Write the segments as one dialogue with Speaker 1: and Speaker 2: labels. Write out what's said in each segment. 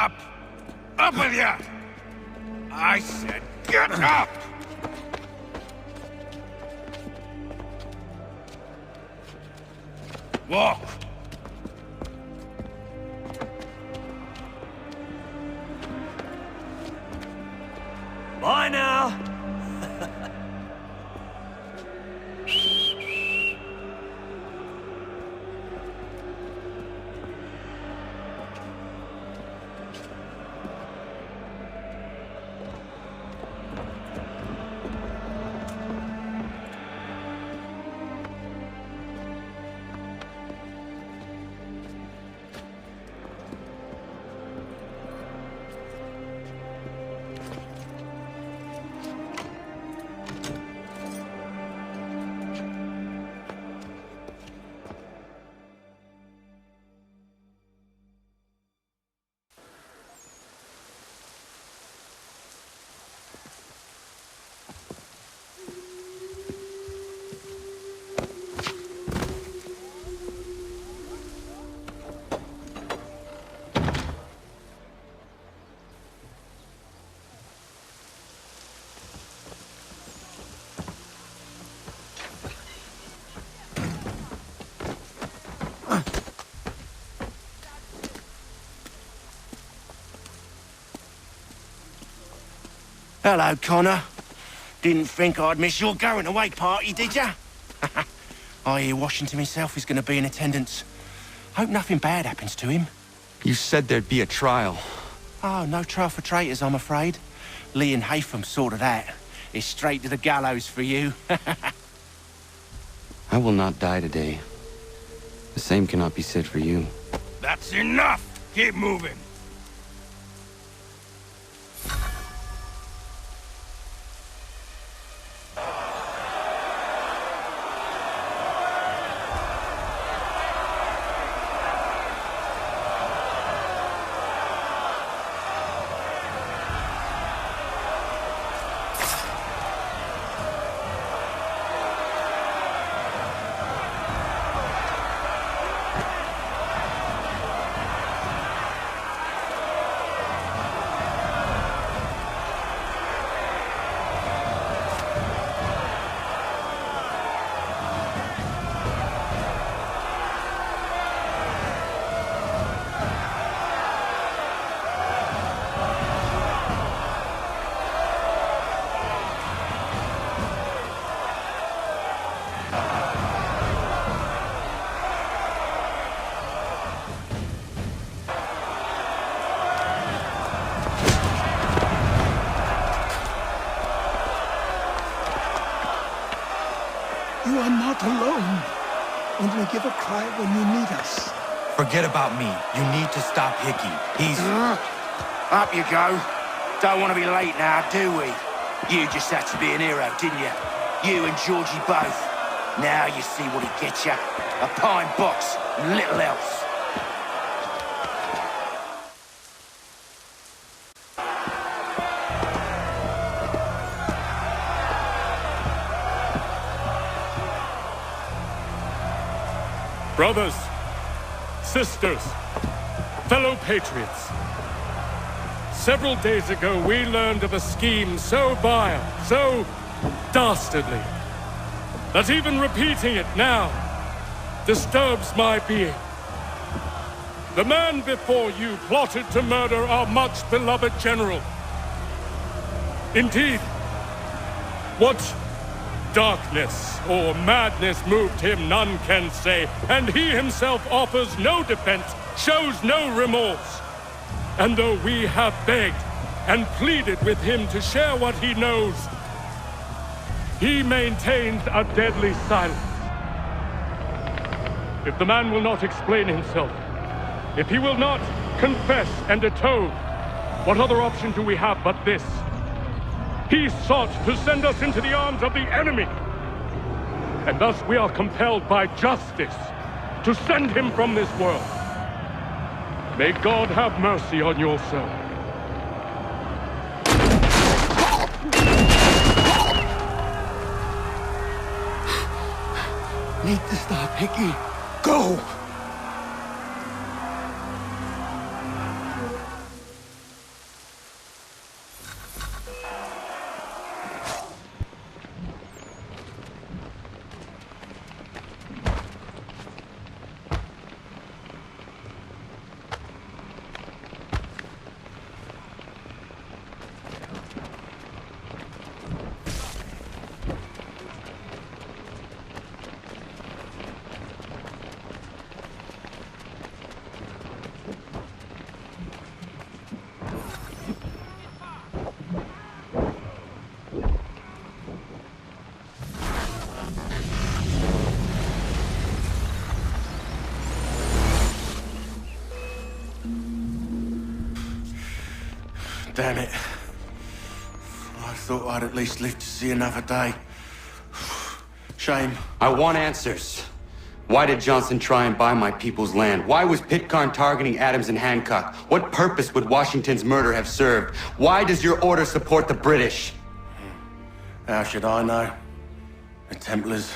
Speaker 1: Up! Up with ya! I said get up! Walk!
Speaker 2: Bye now!
Speaker 3: Hello, Connor. Didn't think I'd miss your going-away party, did ya? I hear Washington himself is going to be in attendance. Hope nothing bad happens to him.
Speaker 4: You said there'd be a trial.
Speaker 3: Oh, no trial for traitors, I'm afraid. Lee and Haytham sorted that. It's straight to the gallows for you.
Speaker 4: I will not die today. The same cannot be said for you.
Speaker 1: That's enough! Keep moving!
Speaker 5: You are not alone. Only give a cry when you need us.
Speaker 6: Forget about me. You need to stop Hickey. He's...
Speaker 3: Up you go. Don't want to be late now, do we? You just had to be an hero, didn't you? You and Georgie both. Now you see what he gets you. A pine box and little else.
Speaker 7: Brothers, sisters, fellow patriots. Several days ago, we learned of a scheme so vile, so dastardly, that even repeating it now disturbs my being. The man before you plotted to murder our much-beloved general. Indeed, what darkness or madness moved him, none can say, and he himself offers no defense, shows no remorse. And though we have begged and pleaded with him to share what he knows, he maintains a deadly silence. If the man will not explain himself, if he will not confess and atone, what other option do we have but this? He sought to send us into the arms of the enemy. And thus we are compelled by justice to send him from this world. May God have mercy on your soul.
Speaker 5: Need to stop, Hickey. Go!
Speaker 3: Damn it. I thought I'd at least live to see another day. Shame.
Speaker 4: I want answers. Why did Johnson try and buy my people's land? Why was Pitcairn targeting Adams and Hancock? What purpose would Washington's murder have served? Why does your order support the British?
Speaker 3: How should I know? The Templars,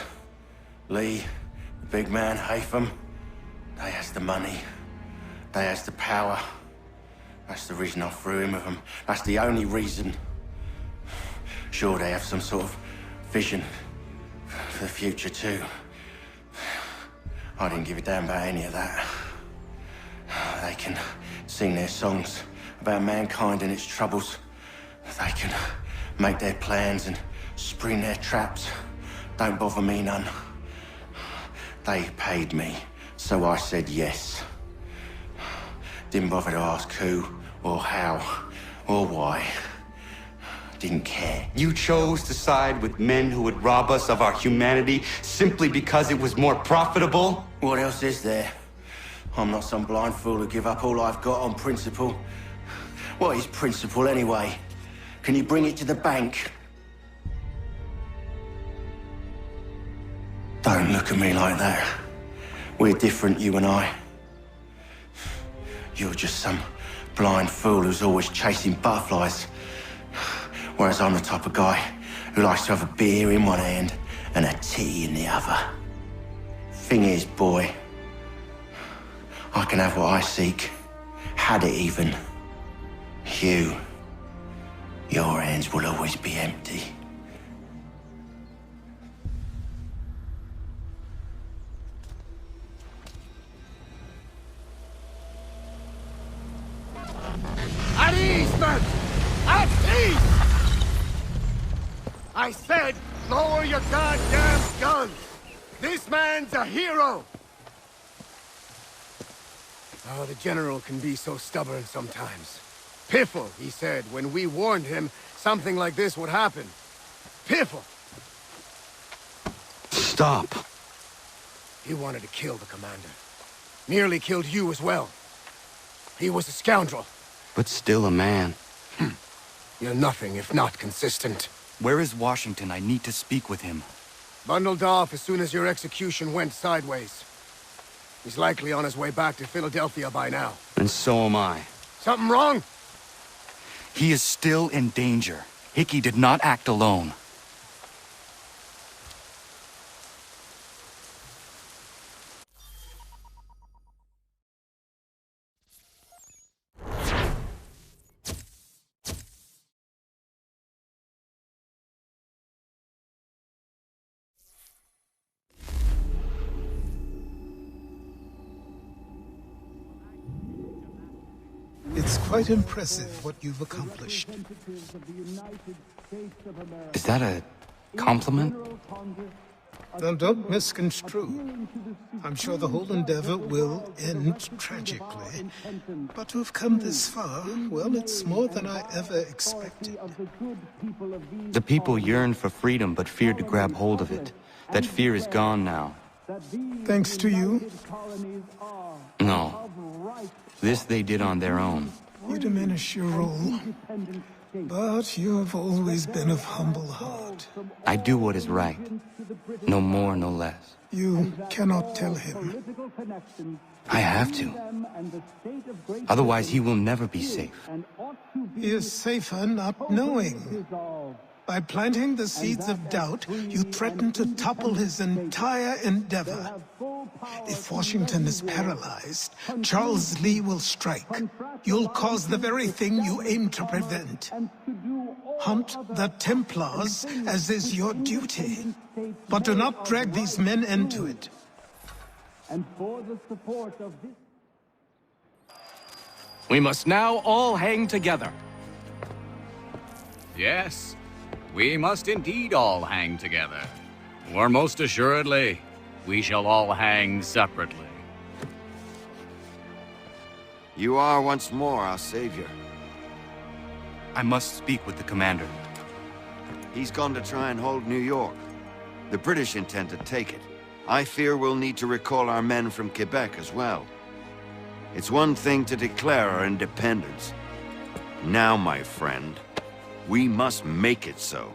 Speaker 3: Lee, the big man, Haytham, they has the money. They has the power. That's the reason I threw in with them. That's the only reason. Sure, they have some sort of vision for the future too. I didn't give a damn about any of that. They can sing their songs about mankind and its troubles. They can make their plans and spring their traps. Don't bother me none. They paid me, so I said yes. Didn't bother to ask who, or how, or why. Didn't care.
Speaker 4: You chose to side with men who would rob us of our humanity simply because it was more profitable?
Speaker 3: What else is there? I'm not some blind fool who give up all I've got on principle. What is principle anyway? Can you bring it to the bank? Don't look at me like that. We're different, you and I. You're just some blind fool who's always chasing butterflies. Whereas I'm the type of guy who likes to have a beer in one hand and a tea in the other. Thing is, boy, I can have what I seek. Had it even. Your hands will always be empty.
Speaker 1: At ease, men! At ease! I said, lower your goddamn guns! This man's a hero! Oh, the General can be so stubborn sometimes. Piffle, he said, when we warned him something like this would happen. Piffle!
Speaker 4: Stop.
Speaker 1: He wanted to kill the commander. Nearly killed you as well. He was a scoundrel.
Speaker 4: But still a man.
Speaker 1: You're nothing if not consistent.
Speaker 6: Where is Washington? I need to speak with him.
Speaker 1: Bundled off as soon as your execution went sideways. He's likely on his way back to Philadelphia by now.
Speaker 4: And so am I.
Speaker 1: Something wrong?
Speaker 6: He is still in danger. Hickey did not act alone.
Speaker 5: It's quite impressive what you've accomplished.
Speaker 4: Is that a compliment?
Speaker 5: Now, don't misconstrue. I'm sure the whole endeavor will end tragically. But to have come this far, well, it's more than I ever expected.
Speaker 4: The people yearned for freedom but feared to grab hold of it. That fear is gone now.
Speaker 5: Thanks to you,
Speaker 4: No. This they did on their own.
Speaker 5: you diminish your role. But you have always been of humble heart.
Speaker 4: I do what is right. No more, no less.
Speaker 5: You cannot tell him.
Speaker 4: I have to. Otherwise, he will never be safe.
Speaker 5: He is safer not knowing. By planting the seeds of doubt, you threaten to topple his entire endeavor. If Washington is paralyzed, Charles Lee will strike. You'll cause the very thing you aim to prevent. Hunt the Templars, as is your duty. But do not drag these men into it.
Speaker 2: We must now all hang together.
Speaker 8: Yes, we must indeed all hang together. Or most assuredly, we shall all hang separately.
Speaker 9: You are once more our savior.
Speaker 6: I must speak with the commander.
Speaker 9: He's gone to try and hold New York. The British intend to take it. I fear we'll need to recall our men from Quebec as well. It's one thing to declare our independence, Now, my friend, we must make it so.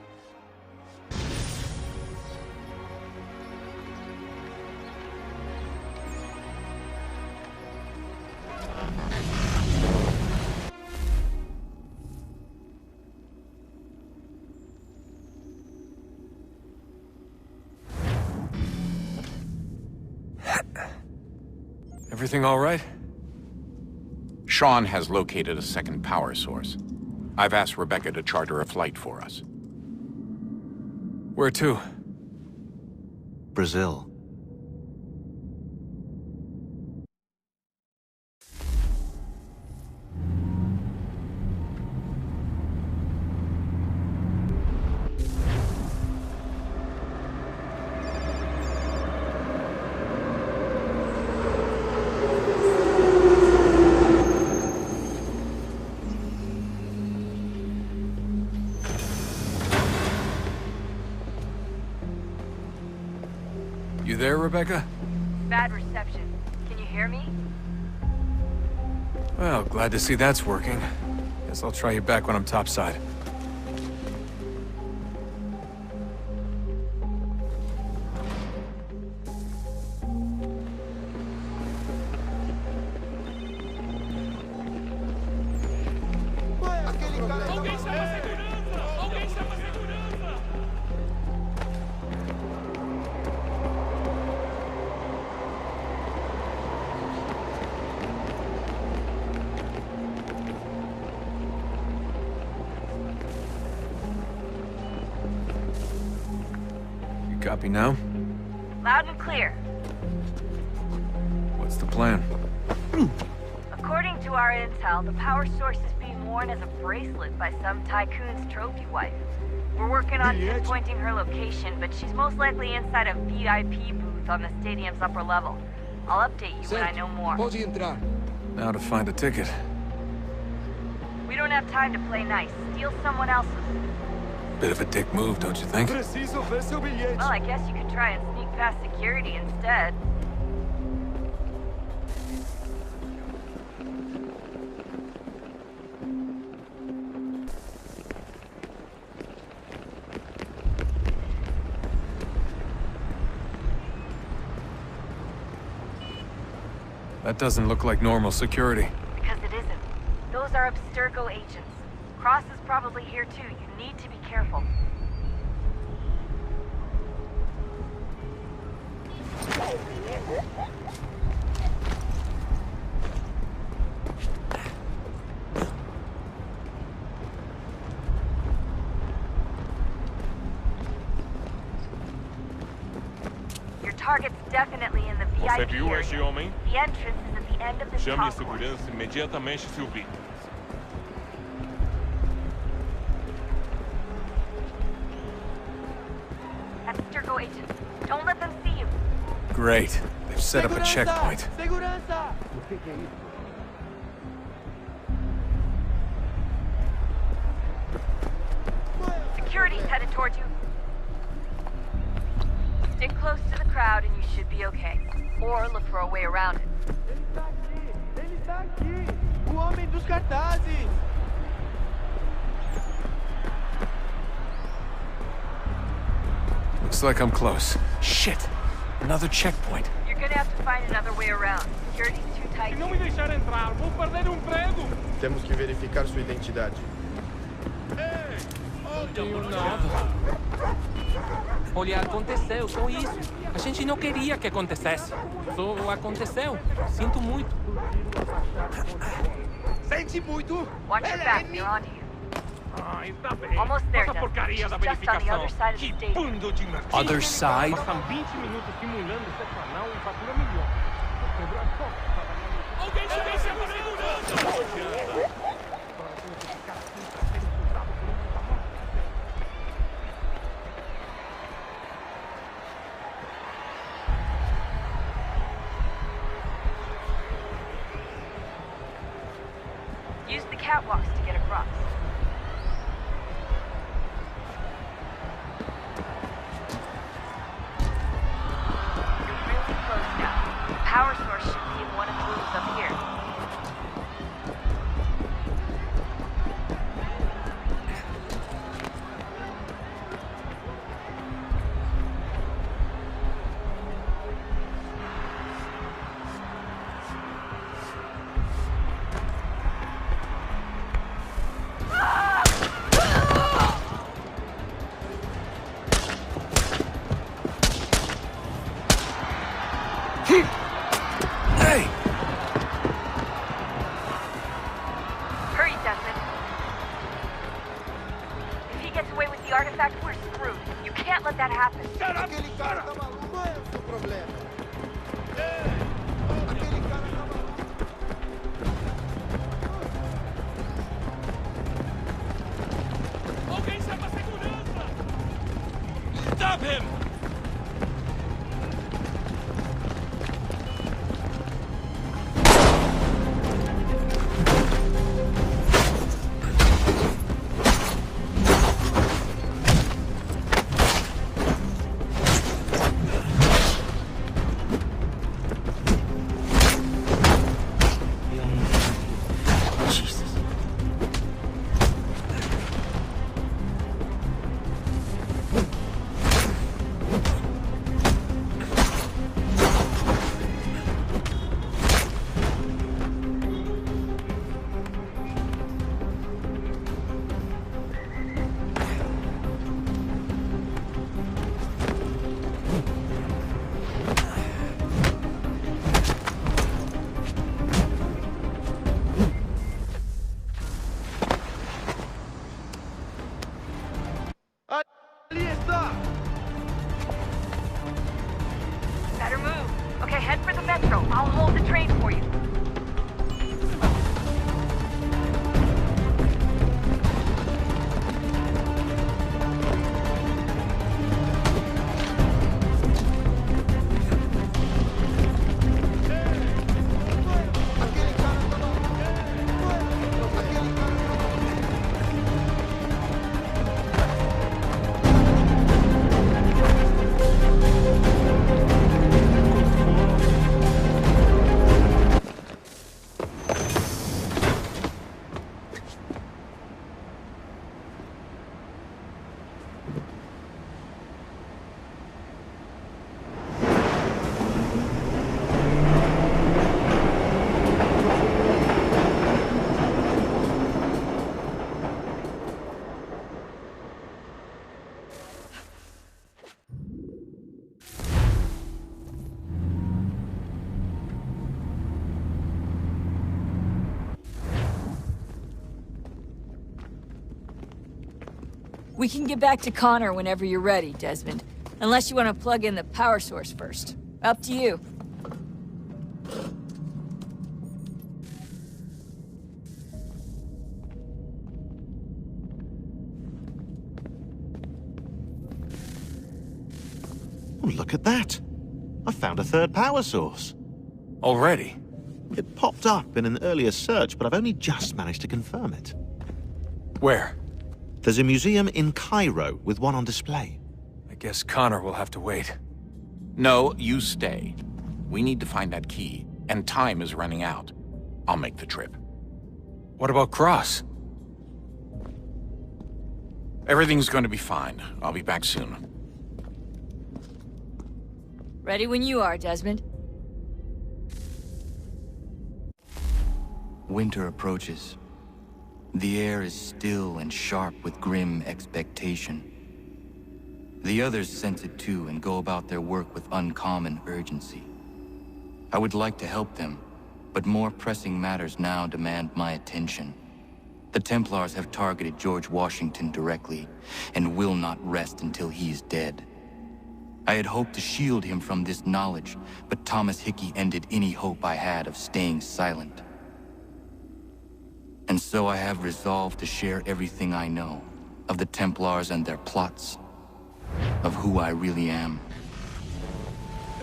Speaker 10: Everything all right?
Speaker 11: Sean has located a second power source. I've asked Rebecca to charter a flight for us.
Speaker 10: Where to?
Speaker 6: Brazil.
Speaker 10: You there, Rebecca?
Speaker 12: Bad reception. Can you hear me?
Speaker 10: Well, glad to see that's working. Guess I'll try you back when I'm topside. Copy now?
Speaker 12: Loud and clear.
Speaker 10: What's the plan?
Speaker 12: According to our intel, the power source is being worn as a bracelet by some tycoon's trophy wife. We're working on pinpointing her location, but she's most likely inside a VIP booth on the stadium's upper level. I'll update you when I know more.
Speaker 10: Now to find a ticket.
Speaker 12: We don't have time to play nice. Steal someone else's.
Speaker 10: Bit of a dick move, don't you think?
Speaker 12: Well, I guess you could try and sneak past security instead.
Speaker 10: That doesn't look like normal security.
Speaker 12: Because it isn't. Those are Abstergo agents. Cross is probably here too. You need to be careful. Your target's definitely in the VIP
Speaker 7: Você viu
Speaker 12: area.
Speaker 7: esse homem?
Speaker 12: The entrance is at the end of this
Speaker 7: Chame a
Speaker 12: concourse.
Speaker 7: segurança imediatamente se o vir.
Speaker 12: Abstergo agents. Don't let them see you.
Speaker 10: Great. They've set up a checkpoint.
Speaker 3: Segurança!
Speaker 12: Security's headed towards you. Stick close to the crowd and you should be okay. Or look for a way around it.
Speaker 3: Ele está aqui! O homem dos cartazes!
Speaker 10: Looks like I'm close. Shit! Another checkpoint.
Speaker 12: You're gonna have to find another way around. Security's too tight.
Speaker 7: Se não me deixar entrar, vou perder o emprego!
Speaker 13: Temos que verificar sua identidade.
Speaker 14: Olha, aconteceu, só isso. A gente não queria que acontecesse. Só aconteceu. Sinto muito.
Speaker 3: Sente muito!
Speaker 12: Watch your back, they're on you.
Speaker 7: Ah, está bem.
Speaker 12: Almost there,
Speaker 7: Essa
Speaker 12: then.
Speaker 7: porcaria da
Speaker 12: Just on the
Speaker 7: verificação.
Speaker 12: other side of the
Speaker 7: Que
Speaker 12: stadium.
Speaker 7: bando de merda.
Speaker 10: Other side?
Speaker 7: Passam 20 minutos simulando sexo anal e fatura milhões. Quebrou as costas. Alguém chama a segurança!
Speaker 12: Use the catwalks to get across. You're really close now. The power source should be in one of the rooms up here.
Speaker 2: Hey!
Speaker 12: Hurry, Desmond. If he gets away with the artifact, we're screwed. You can't let that happen.
Speaker 13: Shut up! Aquele cara tá maluco, não é o seu problema. Aquele cara tá maluco.
Speaker 7: Alguém chama a segurança! Stop him!
Speaker 13: Ali está!
Speaker 12: Better move. Okay, head for the metro. I'll hold the train for you.
Speaker 15: We can get back to Connor whenever you're ready, Desmond. Unless you want to plug in the power source first. Up to you.
Speaker 16: Oh, look at that. I found a third power source.
Speaker 10: Already?
Speaker 16: It popped up in an earlier search, but I've only just managed to confirm it.
Speaker 10: Where?
Speaker 16: There's a museum in Cairo with one on display.
Speaker 10: I guess Connor will have to wait.
Speaker 11: No, you stay. We need to find that key, and time is running out. I'll make the trip.
Speaker 10: What about Cross?
Speaker 11: Everything's going to be fine. I'll be back soon.
Speaker 15: Ready when you are, Desmond.
Speaker 17: Winter approaches. The air is still and sharp with grim expectation. The others sense it too and go about their work with uncommon urgency. I would like to help them, but more pressing matters now demand my attention. The Templars have targeted George Washington directly, and will not rest until he is dead. I had hoped to shield him from this knowledge, but Thomas Hickey ended any hope I had of staying silent. And so I have resolved to share everything I know, of the Templars and their plots, of who I really am.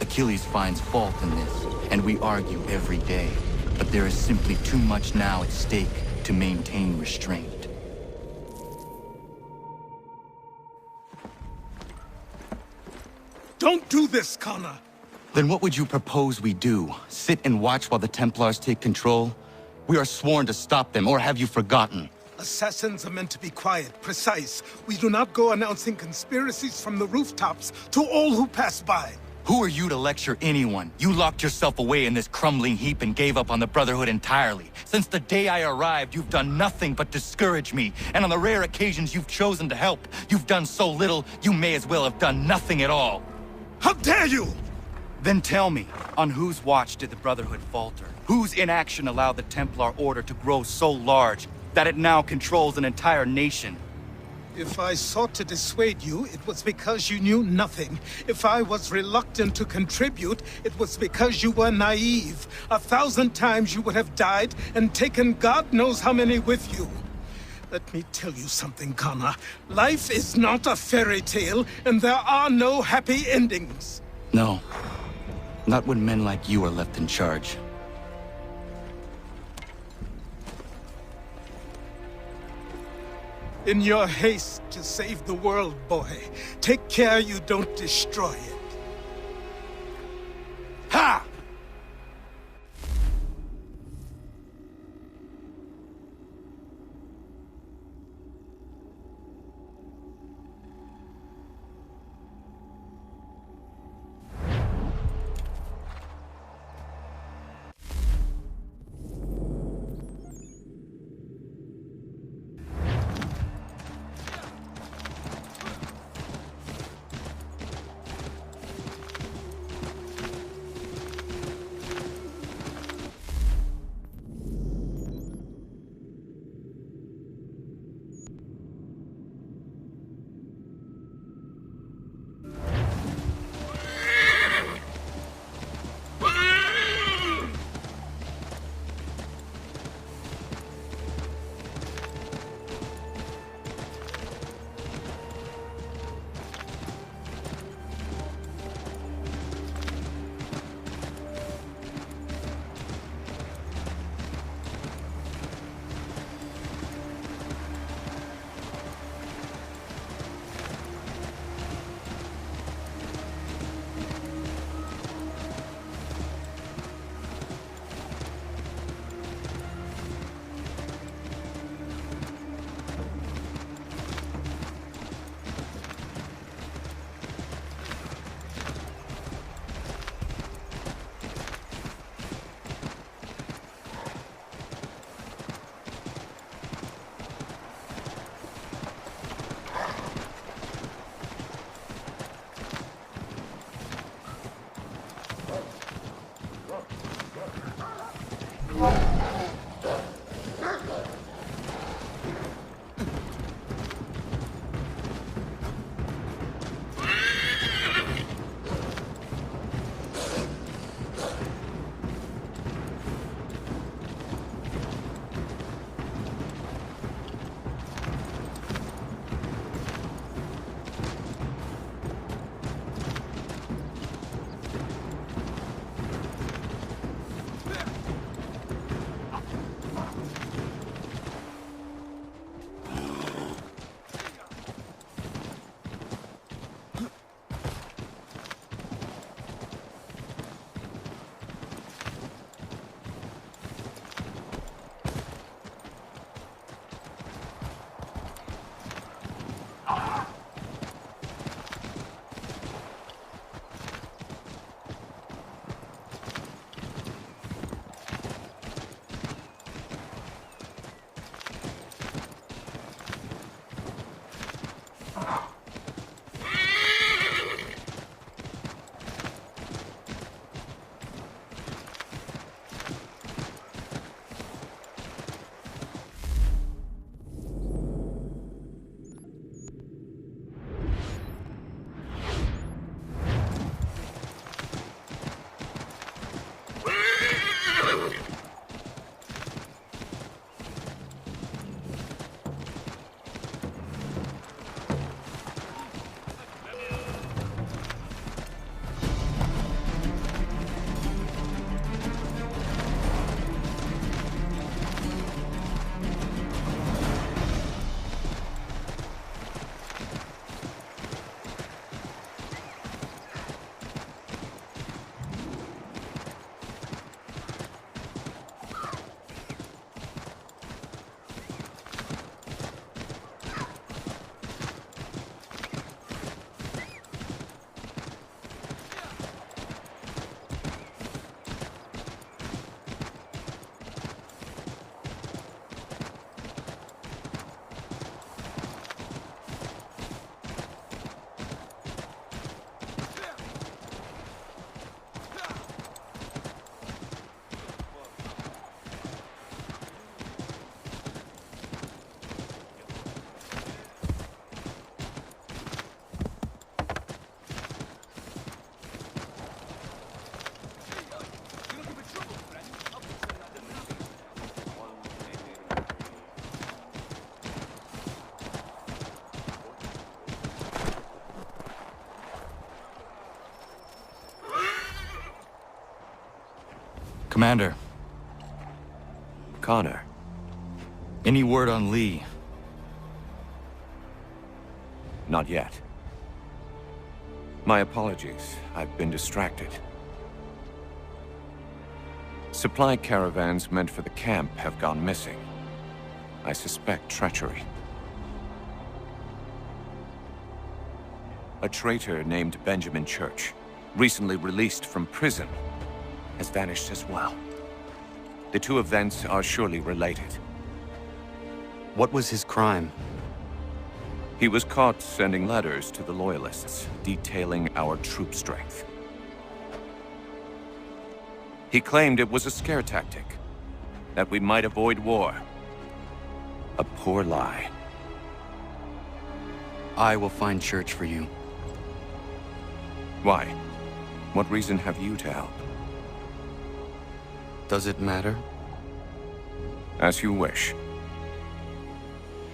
Speaker 17: Achilles finds fault in this, and we argue every day, but there is simply too much now at stake to maintain restraint.
Speaker 5: Don't do this, Connor!
Speaker 17: Then what would you propose we do? Sit and watch while the Templars take control? We are sworn to stop them, or have you forgotten?
Speaker 5: Assassins are meant to be quiet, precise. We do not go announcing conspiracies from the rooftops to all who pass by.
Speaker 17: Who are you to lecture anyone? You locked yourself away in this crumbling heap and gave up on the Brotherhood entirely. Since the day I arrived, you've done nothing but discourage me. And on the rare occasions you've chosen to help, you've done so little, you may as well have done nothing at all.
Speaker 5: How dare you!
Speaker 17: Then tell me,
Speaker 6: On whose watch did the Brotherhood falter? Whose inaction allowed the Templar Order to grow so large that it now controls an entire nation?
Speaker 5: If I sought to dissuade you, it was because you knew nothing. If I was reluctant to contribute, it was because you were naive. 1,000 times you would have died and taken God knows how many with you. Let me tell you something, Connor. Life is not a fairy tale, and there are no happy endings.
Speaker 17: No. Not when men like you are left in charge.
Speaker 5: In your haste to save the world, boy, take care you don't destroy it.
Speaker 3: Ha!
Speaker 17: Commander.
Speaker 18: Connor.
Speaker 17: Any word on Lee?
Speaker 18: Not yet. My apologies. I've been distracted. Supply caravans meant for the camp have gone missing. I suspect treachery. A traitor named Benjamin Church, recently released from prison, has vanished as well. The two events are surely related.
Speaker 4: What was his crime?
Speaker 18: He was caught sending letters to the Loyalists, detailing our troop strength. He claimed it was a scare tactic, that we might avoid war. A poor lie.
Speaker 17: I will find Church for you.
Speaker 18: Why? What reason have you to help?
Speaker 4: Does it matter?
Speaker 18: As you wish.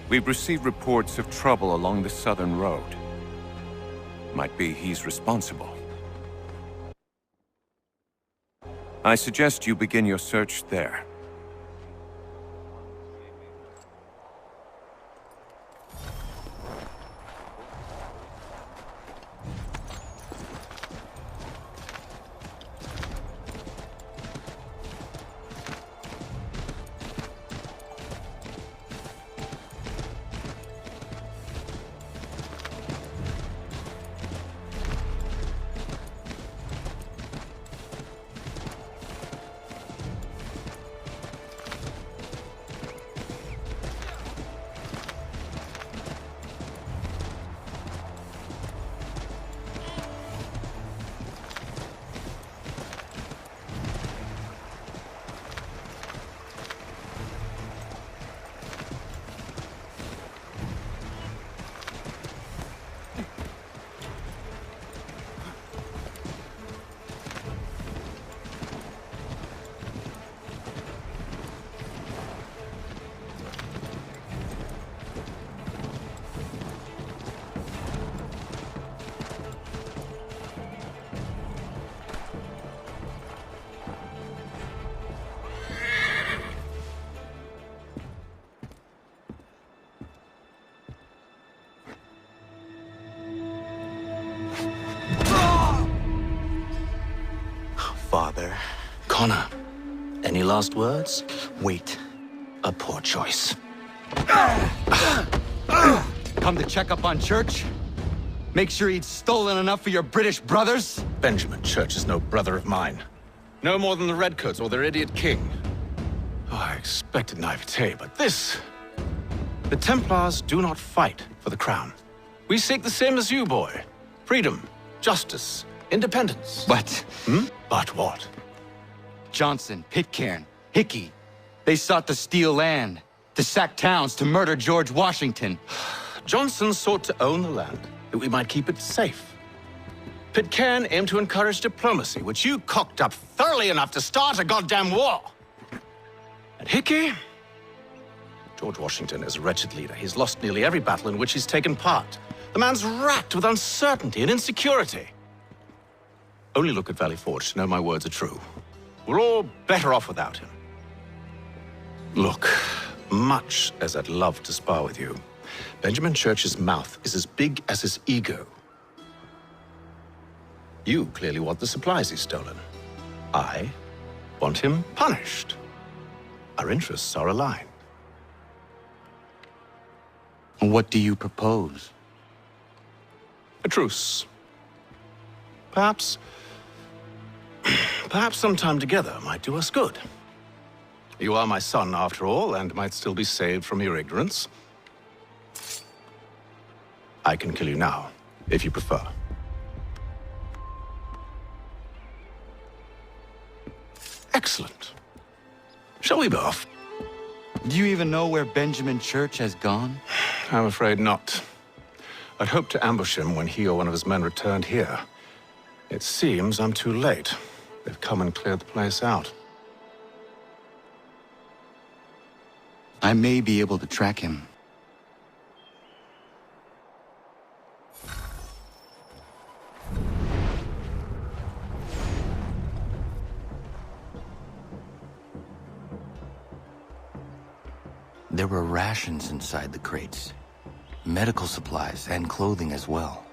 Speaker 18: We've received reports of trouble along the southern road. Might be he's responsible. I suggest you begin your search there.
Speaker 19: Father. Connor, any last words? Wait. A poor choice.
Speaker 4: Come to check up on Church? Make sure he'd stolen enough for your British brothers?
Speaker 19: Benjamin Church is no brother of mine. No more than the Redcoats or their idiot king. Oh, I expected naivete, but this... The Templars do not fight for the crown. We seek the same as you, boy. Freedom, justice, independence.
Speaker 4: But...
Speaker 19: But what?
Speaker 4: Johnson, Pitcairn, Hickey. They sought to steal land, to sack towns, to murder George Washington.
Speaker 19: Johnson sought to own the land, that we might keep it safe. Pitcairn aimed to encourage diplomacy, which you cocked up thoroughly enough to start a goddamn war. And Hickey? George Washington is a wretched leader. He's lost nearly every battle in which he's taken part. The man's racked with uncertainty and insecurity. Only look at Valley Forge to know my words are true. We're all better off without him. Look, much as I'd love to spar with you, Benjamin Church's mouth is as big as his ego. You clearly want the supplies he's stolen. I want him punished. Our interests are aligned.
Speaker 4: What do you propose?
Speaker 19: A truce. Perhaps some time together might do us good. You are my son, after all, and might still be saved from your ignorance. I can kill you now, if you prefer. Excellent. Shall we be off?
Speaker 4: Do you even know where Benjamin Church has gone?
Speaker 19: I'm afraid not. I'd hoped to ambush him when he or one of his men returned here. It seems I'm too late. They've come and cleared the place out.
Speaker 4: I may be able to track him.
Speaker 17: There were rations inside the crates. Medical supplies and clothing as well.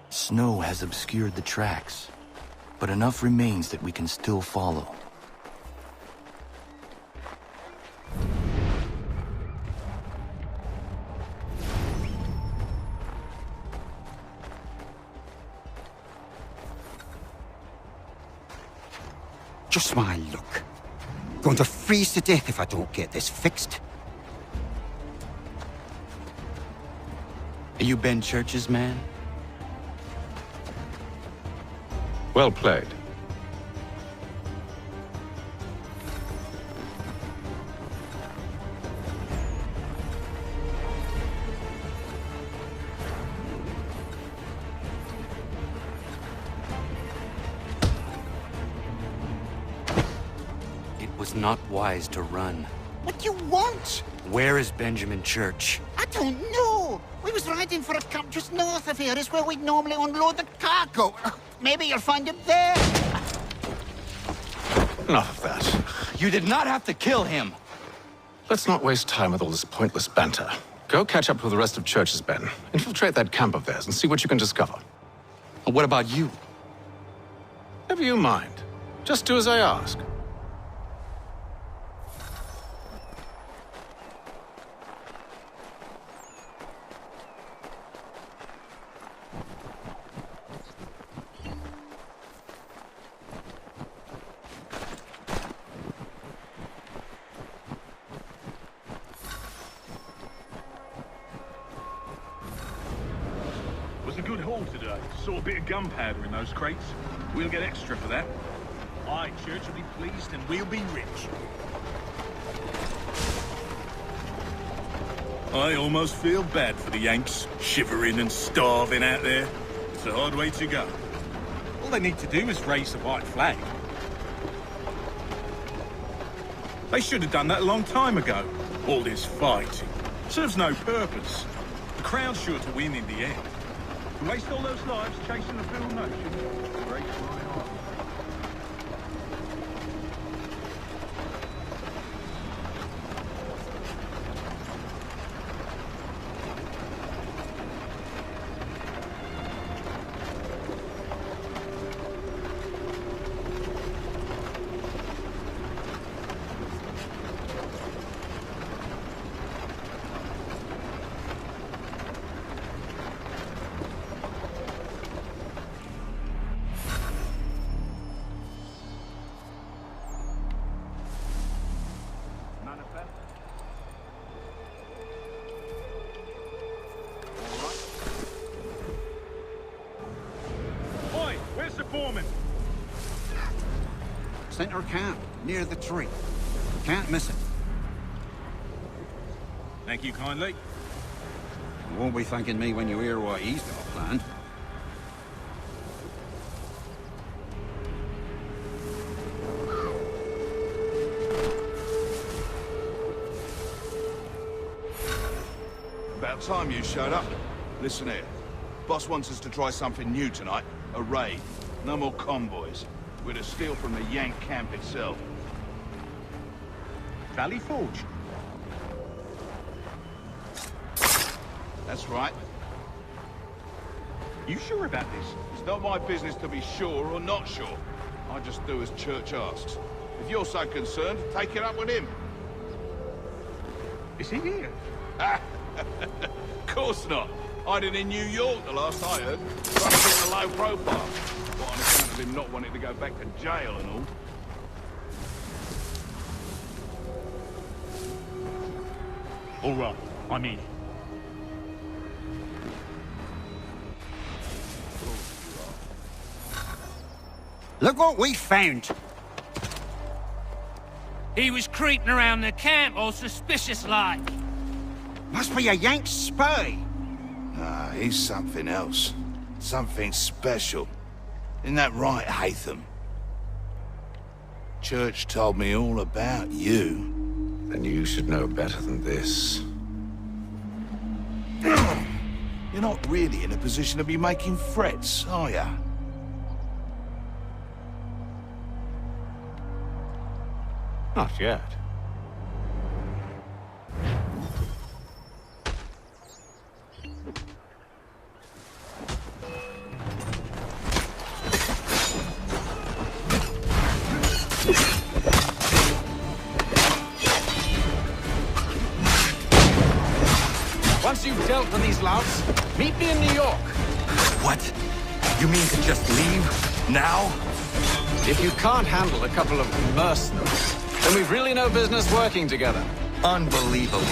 Speaker 17: Snow has obscured the tracks, but enough remains that we can still follow.
Speaker 20: Just my luck. Going to freeze to death if I don't get this fixed.
Speaker 4: Are you Ben Church's man?
Speaker 21: Well played.
Speaker 4: It was not wise to run.
Speaker 20: What do you want?
Speaker 4: Where is Benjamin Church?
Speaker 20: I don't know. We was riding for a camp just north of here. It's where we'd normally unload the cargo. Maybe you'll find him there.
Speaker 19: Enough of that.
Speaker 6: You did not have to kill him.
Speaker 19: Let's not waste time with all this pointless banter. Go catch up with the rest of Church's men. Infiltrate that camp of theirs and see what you can discover.
Speaker 6: And what about you?
Speaker 19: Never you mind. Just do as I ask.
Speaker 22: Was a good haul today. Saw a bit of gunpowder in those crates. We'll get extra for that. Aye, Church will be pleased and we'll be rich. I almost feel bad for the Yanks, shivering and starving out there. It's a hard way to go. All they need to do is raise the white flag. They should have done that a long time ago. All this fighting serves no purpose. The crown's sure to win in the end. To waste all those lives chasing a fool notion breaks my heart. Foreman.
Speaker 20: Center camp, near the tree. Can't miss it.
Speaker 22: Thank you kindly.
Speaker 20: You won't be thanking me when you hear what he's got planned.
Speaker 23: About time you showed up. Listen here. Boss wants us to try something new tonight. A raid. No more convoys. We're to steal from the Yank camp itself.
Speaker 22: Valley Forge?
Speaker 23: That's right.
Speaker 22: You sure about this?
Speaker 23: It's not my business to be sure or not sure. I just do as Church asks. If you're so concerned, take it up with him.
Speaker 22: Is he here?
Speaker 23: Of course not. Hiding in New York, the last I heard. Trying to keep a low profile. What, on account of him not wanting to go back to jail and all.
Speaker 22: All right, I'm in.
Speaker 20: Look what we found!
Speaker 24: He was creeping around the camp all suspicious-like.
Speaker 20: Must be a Yank spy!
Speaker 23: Ah, he's something else. Something special. Isn't that right, Hatham? Church told me all about you.
Speaker 21: Then you should know better than this.
Speaker 23: You're not really in a position to be making threats, are ya?
Speaker 19: Not yet.
Speaker 10: Once you've dealt with these louts, meet me in New York.
Speaker 17: What? You mean to just leave? Now?
Speaker 10: If you can't handle a couple of mercenaries, then we've really no business working together.
Speaker 17: Unbelievable.